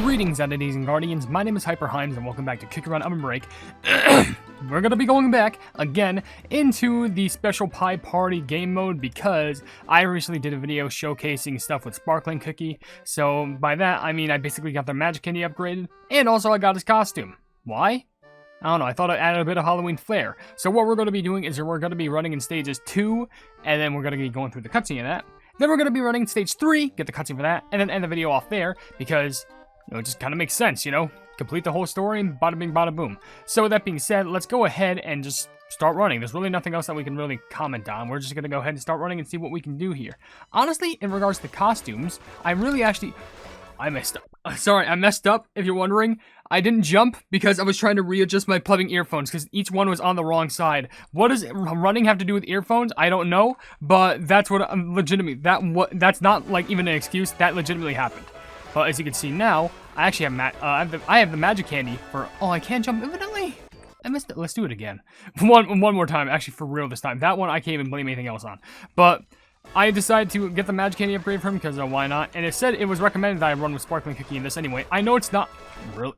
Greetings, entities and guardians. My name is HyperHimes, and welcome back to Kick Around OvenBreak. We're gonna be going back again into the special pie party game mode because I recently did a video showcasing stuff with Sparkling Cookie. So by that I mean I basically got their magic candy upgraded, and also I got his costume. Why? I don't know, I thought it added a bit of Halloween flair. So what we're going to be doing is we're going to be running in stages 2, and then we're going to be going through the cutscene of that. Then we're going to be running stage 3, get the cutscene for that, and then end the video off there, because, you know, it just kind of makes sense, you know? Complete the whole story, and bada bing, bada boom. So with that being said, let's go ahead and just start running. There's really nothing else that we can really comment on. We're just going to go ahead and start running and see what we can do here. Honestly, in regards to costumes, I messed up. Sorry, I messed up, if you're wondering. I didn't jump because I was trying to readjust my plugging earphones because each one was on the wrong side. What does running have to do with earphones? I don't know, but that's what I'm legitimately, that's not like even an excuse. That legitimately happened. But as you can see now, I actually have I have the magic candy for, oh, I can't jump infinitely. I missed it. Let's do it again. One more time, actually for real this time. That one I can't even blame anything else on. But I decided to get the magic candy upgrade for him because why not? And it said it was recommended that I run with Sparkling Cookie in this anyway. I know it's not really.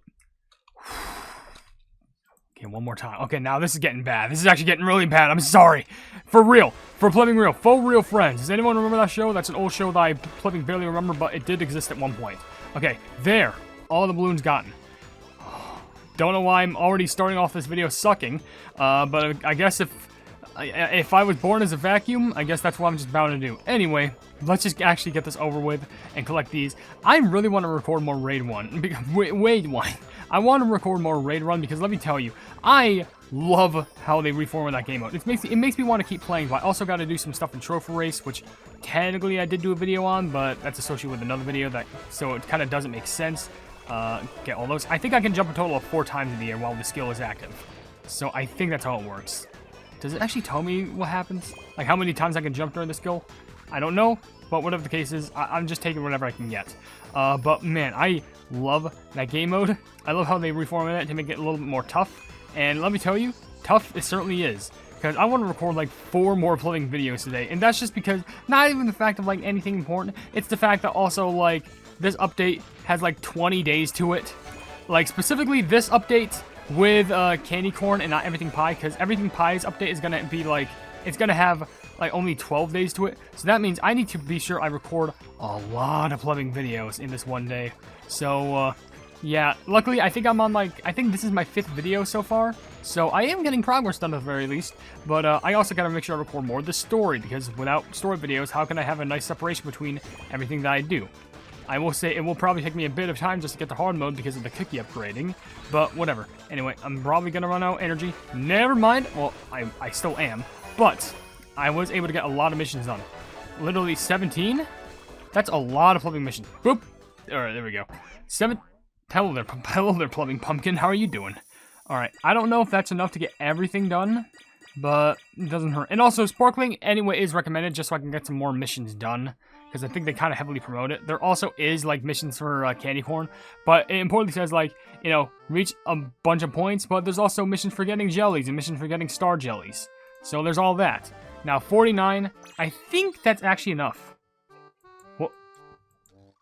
Okay, one more time. Okay, now this is getting bad. This is actually getting really bad. I'm sorry. For real. For Plumbing Real. Faux Real Friends. Does anyone remember that show? That's an old show that I Plumbing barely remember, but it did exist at one point. Okay, there. All the balloons gotten. Don't know why I'm already starting off this video sucking, but I guess if I was born as a vacuum, I guess that's what I'm just bound to do. Anyway, let's just actually get this over with and collect these. I really want to record more Raid 1. Raid 1. I want to record more Raid 1 because let me tell you, I love how they reformatted that game mode. It makes me want to keep playing, but I also got to do some stuff in Trophy Race, which technically I did do a video on, but that's associated with another video, so it kind of doesn't make sense. Get all those. I think I can jump a total of 4 times in the air while the skill is active. So I think that's how it works. Does it actually tell me what happens? Like how many times I can jump during the skill? I don't know, but whatever the case is, I'm just taking whatever I can get. But man, I love that game mode. I love how they reformatted it to make it a little bit more tough. And let me tell you, tough it certainly is. Because I want to record like 4 more plumbing videos today. And that's just because, not even the fact of like anything important, it's the fact that also like this update has like 20 days to it. Like specifically this update with candy corn and not everything pie, because everything pie's update is gonna be like, it's gonna have like only 12 days to it. So that means I need to be sure I record a lot of plumbing videos in this one day. So yeah, luckily I think I'm on like, I think this is my 5th video so far. So I am getting progress done at the very least. But I also gotta make sure I record more of the story, because without story videos, how can I have a nice separation between everything that I do? I will say it will probably take me a bit of time just to get the hard mode because of the cookie upgrading, but whatever. Anyway, I'm probably going to run out of energy. Never mind. Well, I still am, but I was able to get a lot of missions done. Literally 17? That's a lot of plumbing missions. Boop. All right, there we go. Hello there, plumbing pumpkin. How are you doing? All right, I don't know if that's enough to get everything done, but it doesn't hurt. And also, Sparkling anyway is recommended just so I can get some more missions done, because I think they kind of heavily promote it. There also is, like, missions for candy corn, but it importantly says, like, you know, reach a bunch of points, but there's also missions for getting jellies and missions for getting star jellies. So there's all that. Now, 49, I think that's actually enough. What?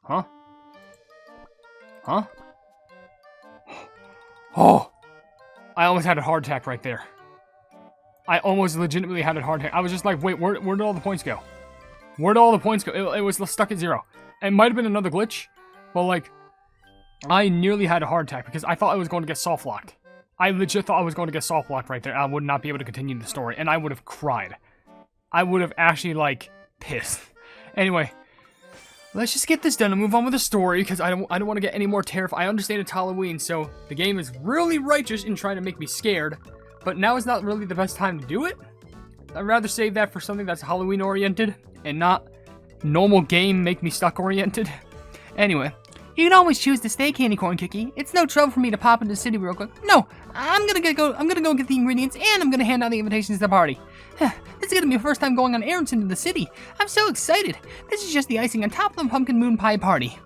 Huh? Huh? Oh! I almost had a heart attack right there. I almost legitimately had a heart attack. I was just like, wait, where did all the points go? Where did all the points go? It was stuck at 0. It might have been another glitch, but like, I nearly had a heart attack because I thought I was going to get soft locked. I legit thought I was going to get soft locked right there. I would not be able to continue the story, and I would have cried. I would have actually like pissed. Anyway, let's just get this done and move on with the story because I don't want to get any more terrified. I understand it's Halloween, so the game is really righteous in trying to make me scared, but now is not really the best time to do it. I'd rather save that for something that's Halloween oriented and not normal game make me stuck oriented. Anyway, you can always choose to stay candy corn cookie. It's no trouble for me to pop into the city real quick. No, I'm gonna go get the ingredients and I'm gonna hand out the invitations to the party. This is gonna be my first time going on errands into the city. I'm so excited. This is just the icing on top of the pumpkin moon pie party.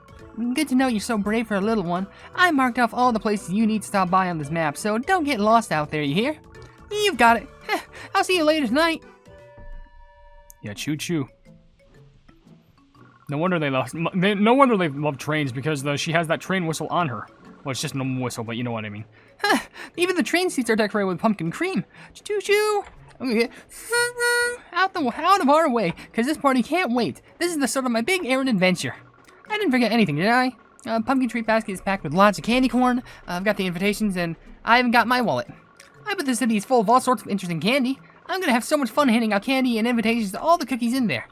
Good to know you're so brave for a little one. I marked off all the places you need to stop by on this map, so don't get lost out there, you hear? You've got it. I'll see you later tonight. Yeah, choo-choo. No wonder they love trains, because she has that train whistle on her. Well, it's just a normal whistle, but you know what I mean. Huh, even the train seats are decorated with pumpkin cream. Choo-choo! Okay. Out of our way, because this party can't wait. This is the start of my big errand adventure. I didn't forget anything, did I? Pumpkin treat basket is packed with lots of candy corn. I've got the invitations, and I haven't got my wallet. I bet the city is full of all sorts of interesting candy. I'm gonna have so much fun handing out candy and invitations to all the cookies in there.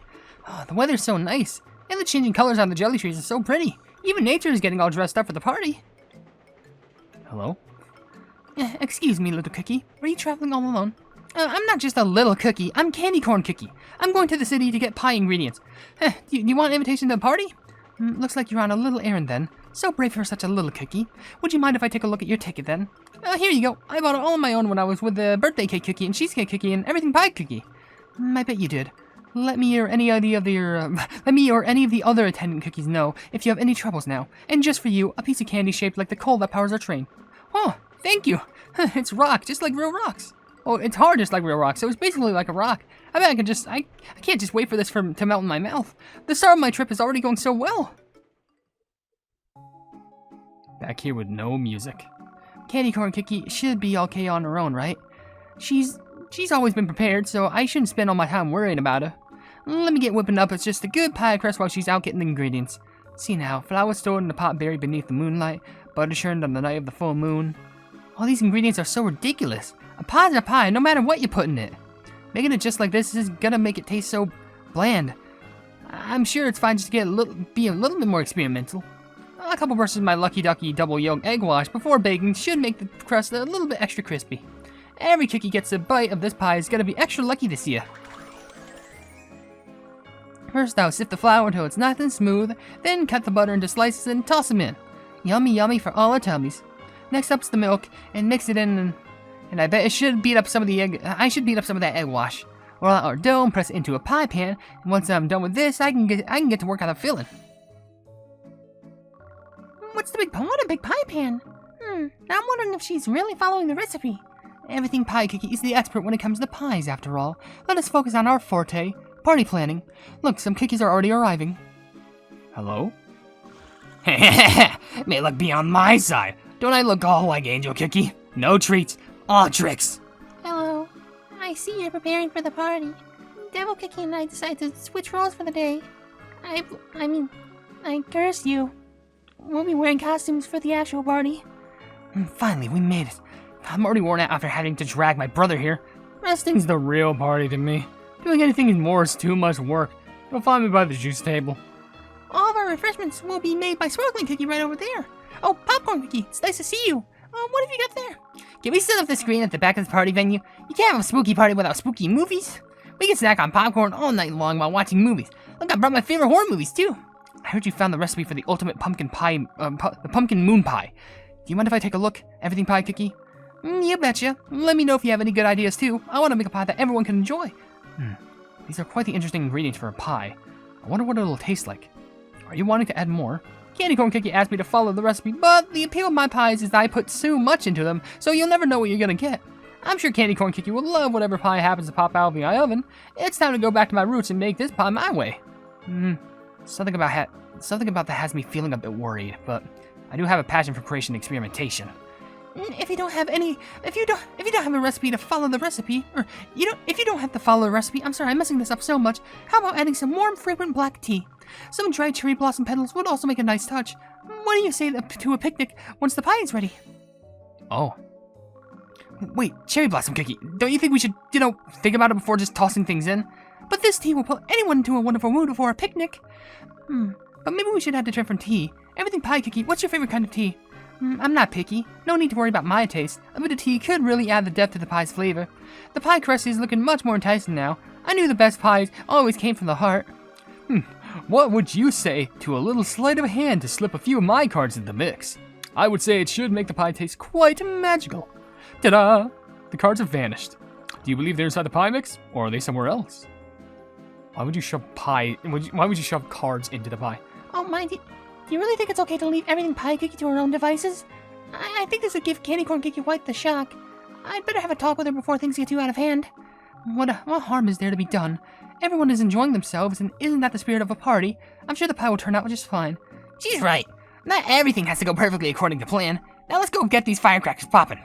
Oh, the weather's so nice, and the changing colors on the jelly trees are so pretty. Even nature is getting all dressed up for the party. Hello? Excuse me, little cookie. Are you traveling all alone? I'm not just a little cookie. I'm Candy Corn Cookie. I'm going to the city to get pie ingredients. Do you want an invitation to the party? Looks like you're on a little errand then. So brave for such a little cookie. Would you mind if I take a look at your ticket then? Here you go. I bought it all on my own when I was with the birthday cake cookie and cheesecake cookie and everything pie cookie. I bet you did. Let me or any of the other attendant cookies know if you have any troubles now. And just for you, a piece of candy shaped like the coal that powers our train. Oh, thank you. It's rock, just like real rocks. Oh, it's hard just like real rock, so it's basically like a rock. I bet I can't just wait for this to melt in my mouth. The start of my trip is already going so well. Back here with no music. Candy Corn Cookie should be okay on her own, right? She's always been prepared, so I shouldn't spend all my time worrying about her. Let me get whipping up it's just a good pie crust while she's out getting the ingredients. See now, flour stored in a pot buried beneath the moonlight, butter churned on the night of the full moon. All these ingredients are so ridiculous. A pie's a pie, no matter what you put in it. Making it just like this is gonna make it taste so bland. I'm sure it's fine just to be a little bit more experimental. A couple brushes of my Lucky Ducky double yolk egg wash before baking should make the crust a little bit extra crispy. Every cookie gets a bite of this pie is gonna be extra lucky this year. First I'll sift the flour until it's nice and smooth, then cut the butter into slices and toss them in. Yummy yummy for all our tummies. Next up's the milk, and mix it in, and I bet it should beat up some of the egg. I should beat up some of that egg wash. Roll out our dough and press it into a pie pan, and once I'm done with this, I can get to work on the filling. What's the big pan? What a big pie pan! I'm wondering if she's really following the recipe. Everything Pie Cookie is the expert when it comes to pies, after all. Let us focus on our forte, party planning. Look, some cookies are already arriving. Hello? May luck be on my side. Don't I look all like Angel Cookie? No treats, all tricks. Hello. I see you're preparing for the party. Devil Cookie and I decided to switch roles for the day. I curse you. We'll be wearing costumes for the actual party. Finally, we made it. I'm already worn out after having to drag my brother here. Resting's the real party to me. Doing anything more is too much work. You'll find me by the juice table. All of our refreshments will be made by Sparkling Cookie right over there. Oh, Popcorn Cookie, it's nice to see you. What have you got there? Can we set up the screen at the back of the party venue? You can't have a spooky party without spooky movies. We can snack on popcorn all night long while watching movies. Look, I brought my favorite horror movies too. I heard you found the recipe for the ultimate pumpkin pie, the pumpkin moon pie. Do you mind if I take a look? Everything Pie Cookie? You betcha. Let me know if you have any good ideas too. I want to make a pie that everyone can enjoy. These are quite the interesting ingredients for a pie. I wonder what it'll taste like. Are you wanting to add more? Candy Corn Cookie asked me to follow the recipe, but the appeal of my pies is that I put so much into them, so you'll never know what you're gonna get. I'm sure Candy Corn Cookie will love whatever pie happens to pop out of the oven. It's time to go back to my roots and make this pie my way. Something about that has me feeling a bit worried, but I do have a passion for creation and experimentation. If you don't have a recipe to follow the recipe, if you don't have to follow the recipe, I'm sorry, I'm messing this up so much. How about adding some warm, fragrant black tea? Some dried cherry blossom petals would also make a nice touch. What do you say to a picnic once the pie is ready? Oh. Wait, cherry blossom cookie. Don't you think we should, think about it before just tossing things in? But this tea will put anyone into a wonderful mood for a picnic. But maybe we should add a different tea. Everything Pie Cookie, what's your favorite kind of tea? I'm not picky. No need to worry about my taste. A bit of tea could really add the depth to the pie's flavor. The pie crust is looking much more enticing now. I knew the best pies always came from the heart. What would you say to a little sleight of hand to slip a few of my cards in the mix? I would say it should make the pie taste quite magical. Ta-da! The cards have vanished. Do you believe they're inside the pie mix, or are they somewhere else? Why would you shove why would you shove cards into the pie? Oh, mind you, do you really think it's okay to leave everything Pie Cookie to her own devices? I think this would give Candy Corn Cookie quite the shock. I'd better have a talk with her before things get too out of hand. What harm is there to be done? Everyone is enjoying themselves, and isn't that the spirit of a party? I'm sure the pie will turn out just fine. She's right. Not everything has to go perfectly according to plan. Now let's go get these firecrackers popping.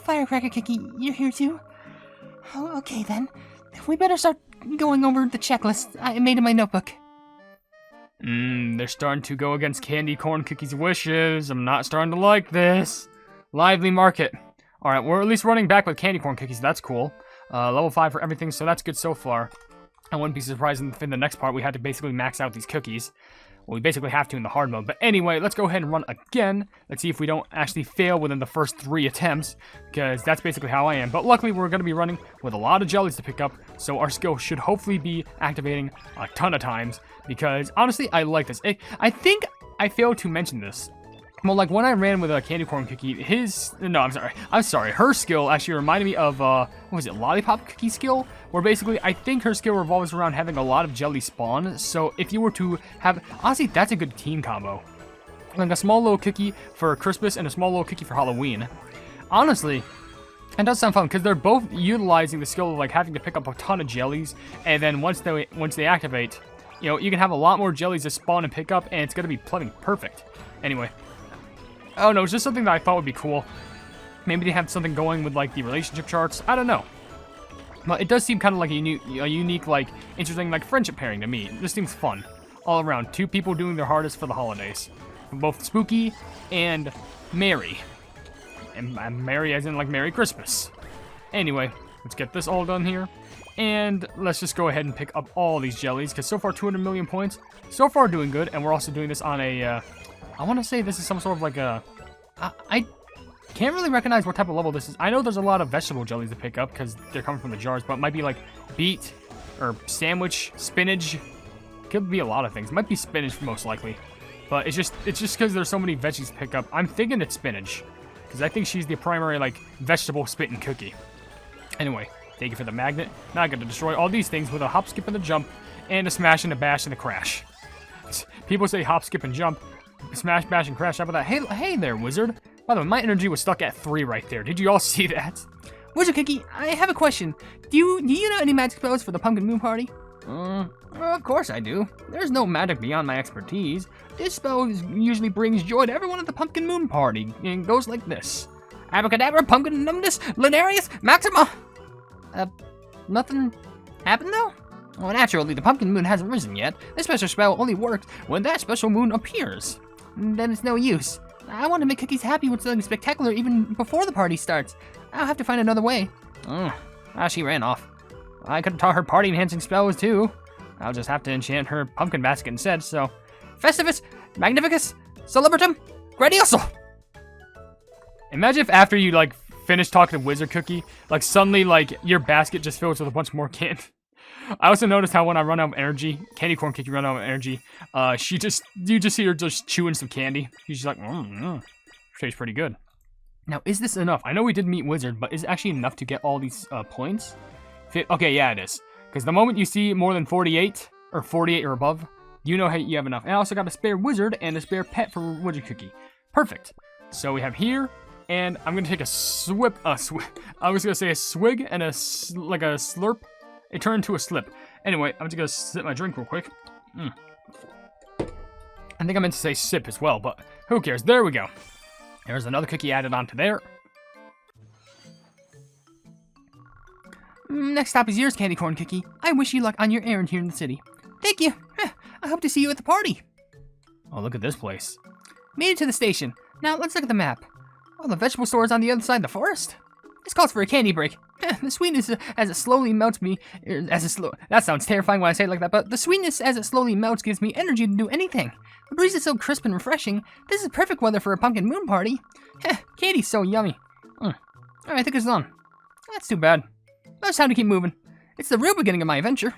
Firecracker Kiki, you're here too? Oh, okay then. We better start going over the checklist I made in my notebook. They're starting to go against Candy Corn Cookie's wishes. I'm not starting to like this. Lively market. Alright, we're at least running back with Candy Corn Cookies. That's cool. Level 5 for everything, so that's good so far. I wouldn't be surprised if in the next part we had to basically max out these cookies. Well, we basically have to in the hard mode. But anyway, let's go ahead and run again. Let's see if we don't actually fail within the first 3 attempts, because that's basically how I am. But luckily, we're going to be running with a lot of jellies to pick up, so our skill should hopefully be activating a ton of times, because honestly, I like this. I think I failed to mention this. Well, like when I ran with a Candy Corn Cookie, I'm sorry, her skill actually reminded me of, what was it, Lollipop Cookie skill? Where basically, I think her skill revolves around having a lot of jelly spawn, so if you were to have, honestly, that's a good team combo. Like a small little cookie for Christmas and a small little cookie for Halloween. Honestly, it does sound fun, because they're both utilizing the skill of, like, having to pick up a ton of jellies, and then once they activate, you know, you can have a lot more jellies to spawn and pick up, and it's going to be plenty perfect. Anyway. Oh no, it's just something that I thought would be cool. Maybe they have something going with like the relationship charts. I don't know. But it does seem kind of like a unique, like, interesting, like, friendship pairing to me. This seems fun. All around. 2 people doing their hardest for the holidays. Both Spooky and Merry. And Merry as in, like, Merry Christmas. Anyway, let's get this all done here. And let's just go ahead and pick up all these jellies, because so far 200 million points. So far doing good, and we're also doing this on a, I want to say this is some sort of like a... I can't really recognize what type of level this is. I know there's a lot of vegetable jellies to pick up because they're coming from the jars, but it might be like beet or sandwich, spinach. Could be a lot of things. It might be spinach most likely. But it's just because there's so many veggies to pick up. I'm thinking it's spinach because I think she's the primary like vegetable spitting cookie. Anyway, thank you for the magnet. Now I got to destroy all these things with a hop, skip, and a jump, and a smash and a bash and a crash. People say hop, skip, and jump. Smash, bash, and crash. How about that? Hey there, wizard. By the way, my energy was stuck at 3 right there. Did you all see that? Wizard Cookie, I have a question. Do you know any magic spells for the Pumpkin Moon Party? Of course I do. There's no magic beyond my expertise. This spell usually brings joy to everyone at the Pumpkin Moon Party. And goes like this. Abracadabra, Pumpkin Numbness, Lunarius, Maxima. Nothing happened though? Well, naturally, the Pumpkin Moon hasn't risen yet. This special spell only works when that special moon appears. Then it's no use. I want to make Cookies happy with something spectacular even before the party starts. I'll have to find another way. She ran off. I could have taught her party-enhancing spells, too. I'll just have to enchant her pumpkin basket instead, so... Festivus, Magnificus, Celebratum, Grandioso! Imagine if after you, like, finish talking to Wizard Cookie, like, suddenly, like, your basket just fills with a bunch more candy. I also noticed how when I run out of energy, Candy Corn Cookie run out of energy, you just see her just chewing some candy. She's just like, tastes pretty good. Now, is this enough? I know we did meet Wizard, but is it actually enough to get all these points? Okay, yeah, it is. Because the moment you see more than 48, or 48 or above, you know you have enough. And I also got a spare Wizard and a spare pet for Wizard Cookie. Perfect. So we have here, and I'm going to take a I was going to say a swig and a slurp. It turned into a slip. Anyway, I'm just going to sip my drink real quick. I think I meant to say sip as well, but who cares? There we go. There's another cookie added onto there. Next stop is yours, Candy Corn Cookie. I wish you luck on your errand here in the city. Thank you. I hope to see you at the party. Oh, look at this place. Made it to the station. Now let's look at the map. Oh, the vegetable store is on the other side of the forest. This calls for a candy break. The sweetness as it slowly melts me, that sounds terrifying when I say it like that, but the sweetness as it slowly melts gives me energy to do anything. The breeze is so crisp and refreshing. This is perfect weather for a pumpkin moon party. Candy's so yummy. I think it's done. That's too bad. But it's time to keep moving. It's the real beginning of my adventure.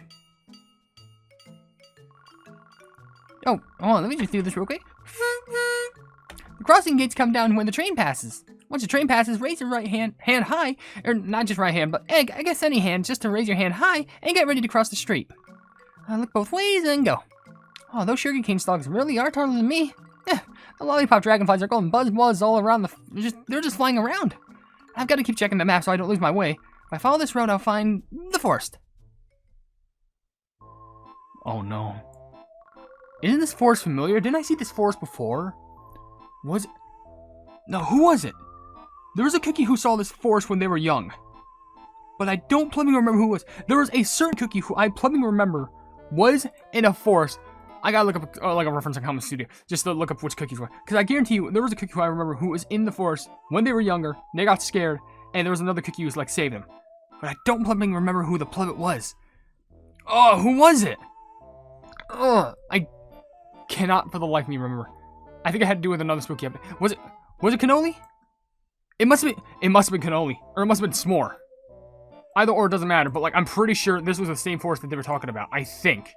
Oh, hold on, let me just do this real quick. The crossing gates come down when the train passes. Once the train passes, raise your right hand high, or not just right hand, but I guess any hand, just to raise your hand high and get ready to cross the street. Look both ways and go. Oh, those sugarcane stalks really are taller than me. The lollipop dragonflies are going buzz all around they're just flying around. I've got to keep checking the map so I don't lose my way. If I follow this road, I'll find the forest. Oh no. Isn't this forest familiar? Didn't I see this forest before? Was it? No, who was it? There was a cookie who saw this forest when they were young. But I don't plumbing remember who it was. There was a certain cookie who I plumbing remember was in a forest. I gotta look up like a reference on Common Studio just to look up which cookies were. Because I guarantee you, there was a cookie who I remember who was in the forest when they were younger. They got scared, and there was another cookie who was like saved them. But I don't plumbing remember who the plummet was. Oh, who was it? Ugh, I cannot for the life of me remember. I think it had to do with another spooky update. Was it cannoli? It must have been cannoli, or it must have been s'more. Either or, it doesn't matter, but like I'm pretty sure this was the same forest that they were talking about. I think.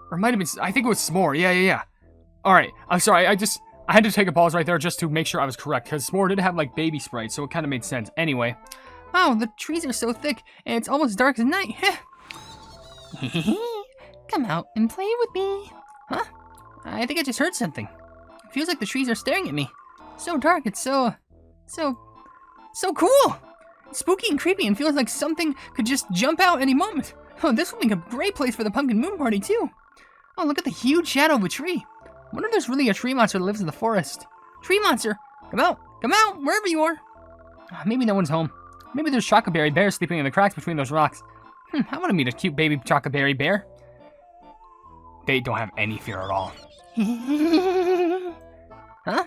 Or it might have been, I think it was s'more. Yeah. Alright, I'm sorry, I had to take a pause right there just to make sure I was correct, because s'more did have like baby sprites, so it kind of made sense. Anyway. Wow, the trees are so thick, and it's almost dark as night. Come out and play with me. Huh? I think I just heard something. It feels like the trees are staring at me. So dark, it's so cool. It's spooky and creepy and feels like something could just jump out any moment. Oh, this will make a great place for the pumpkin moon party too. Oh, look at the huge shadow of a tree. I wonder if there's really a tree monster that lives in the forest. Tree monster, come out, wherever you are. Maybe no one's home. Maybe there's chocoberry bears sleeping in the cracks between those rocks. I want to meet a cute baby chocoberry bear. They don't have any fear at all. Huh?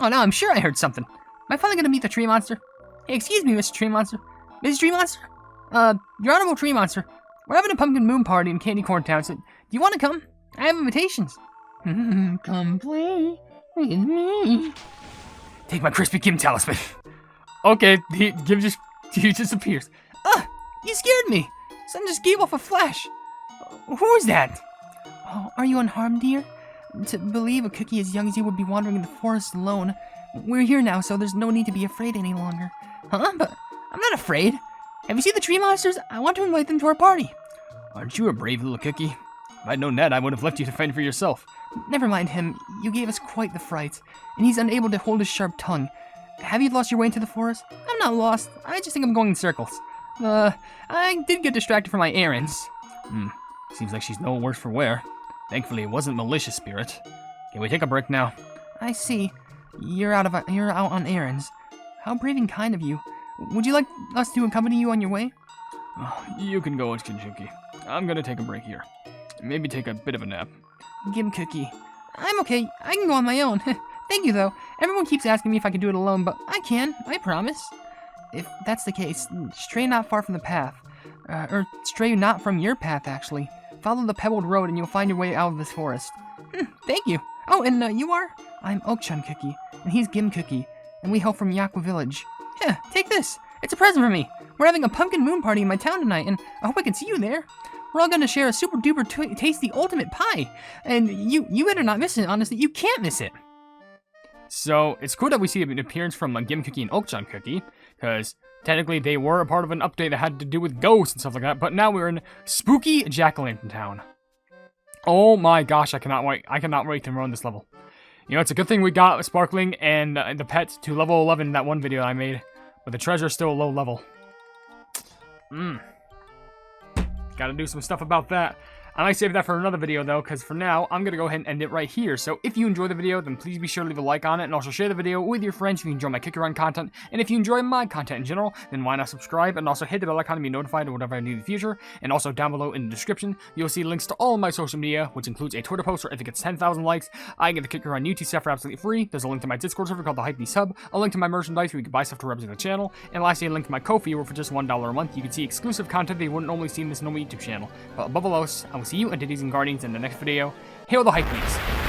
Oh no, I'm sure I heard something. Am I finally gonna meet the tree monster? Hey, excuse me, Mr. Tree Monster. Mrs. Tree Monster? Your Honorable Tree Monster. We're having a pumpkin moon party in Candy Corn Town, so do you want to come? I have invitations. Come play with me. Take my crispy Kim talisman. Okay, Kim just disappears. You scared me. Something just gave off a flash. Who is that? Oh, are you unharmed, dear? To believe a cookie as young as you would be wandering in the forest alone. We're here now, so there's no need to be afraid any longer. Huh? But I'm not afraid. Have you seen the tree monsters? I want to invite them to our party. Aren't you a brave little cookie? If I'd known that, I would have left you to fend for yourself. Never mind him. You gave us quite the fright, and he's unable to hold his sharp tongue. Have you lost your way into the forest? I'm not lost. I just think I'm going in circles. I did get distracted from my errands. Seems like she's no worse for wear. Thankfully, it wasn't malicious spirit. Can we take a break now? I see. You're out on errands. How brave and kind of you. Would you like us to accompany you on your way? Oh, you can go, Shinjuki. I'm gonna take a break here. Maybe take a bit of a nap. Gim Cookie. I'm okay. I can go on my own. Thank you, though. Everyone keeps asking me if I can do it alone, but I can. I promise. If that's the case, stray not far from the path. Or stray not from your path, actually. Follow the pebbled road and you'll find your way out of this forest. Thank you. Oh, and you are? I'm Oak-chan Cookie, and he's Gim Cookie, and we hail from Yakwa Village. Yeah, take this. It's a present for me. We're having a pumpkin moon party in my town tonight, and I hope I can see you there. We're all gonna share a super duper tasty ultimate pie, and you better not miss it. Honestly, you can't miss it. So it's cool that we see an appearance from Gim Cookie and Oak-chan Cookie, because technically they were a part of an update that had to do with ghosts and stuff like that. But now we're in spooky Jack-o'-lantern town. Oh my gosh, I cannot wait! I cannot wait to run this level. You know, it's a good thing we got Sparkling and the pet to level 11 in that one video I made, but the treasure's still low level. Gotta do some stuff about that. I might save that for another video though, because for now, I'm gonna go ahead and end it right here. So if you enjoyed the video, then please be sure to leave a like on it, and also share the video with your friends if you enjoy my Kick Around content. And if you enjoy my content in general, then why not subscribe, and also hit the bell icon to be notified of whatever I do in the future. And also down below in the description, you'll see links to all of my social media, which includes a Twitter post where if it gets 10,000 likes, I get the Kick Around YouTube stuff for absolutely free. There's a link to my Discord server called the Hypenese Hub, a link to my merchandise where you can buy stuff to represent the channel, and lastly a link to my Ko-fi where for just $1 a month you can see exclusive content that you wouldn't normally see in this normal YouTube channel. But above all else, I will see you and Diddy's and Guardians in the next video. Hail the Hypenese!